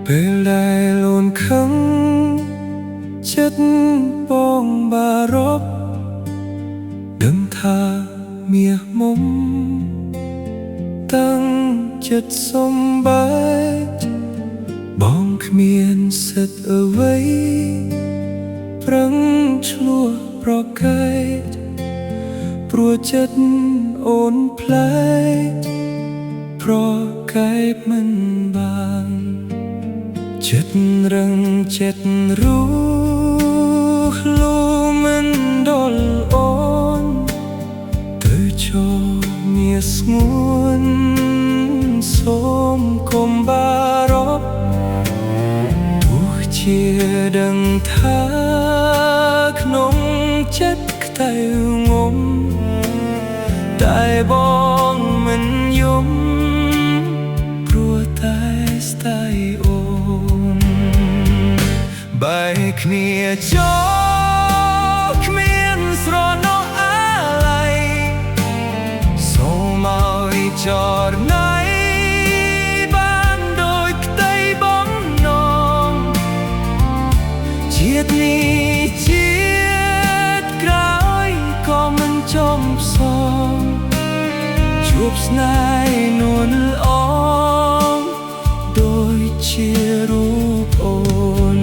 ពេលដែលអូនខឹងចិត្តបងបារប់ដឹងថាមាសមុំតាំងចិត្តសំបែកបងគ្មានសិទ្ធអ្វីប្រឹងឆ្លោះប្រកែកព្រោះចិត្តអូនប្លែកប្រកែកមិនបានចិត្តរឹងចិត្តรู้ลูមិនដល់អូនទៅចូលមាសស្ងួនសូមកុំបារប់ទោះជាដឹងថាក្នុងចិត្តខ្ទៅងំតែបងមិនយំព្រោះតែស្ដាយអូនបែកគ្នាចោលគ្មានស្រណោះអាឡ័យសូមឲ្យចរណៃបានដូចក្តីបំណងជាតិនេះជាតិក្រោយក៏មិនចំសងជួបស្នេហ៍នួនល្អដូចជារូបអូន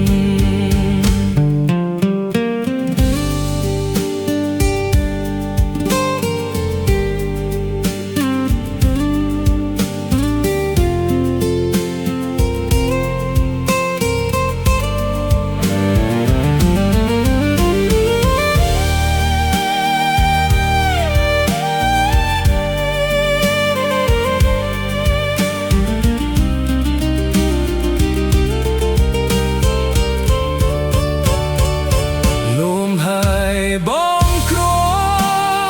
បងគ្រ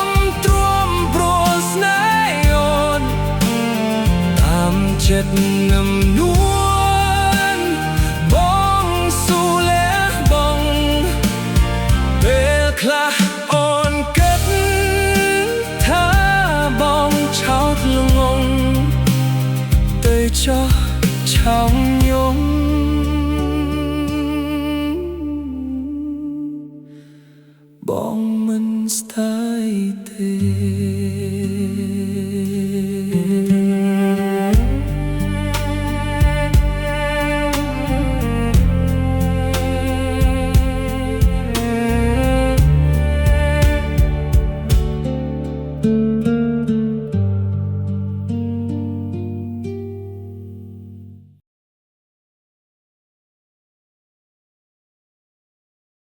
មទ្រាំព្រោះស្នេហ៍អូនតាមចិត្តងំនួនបងស៊ូលះបងពេលខ្លះអូនគិតថាបងឆោតល្ងងទៅចោះឆោមយំបងមិនស្ដាយទេ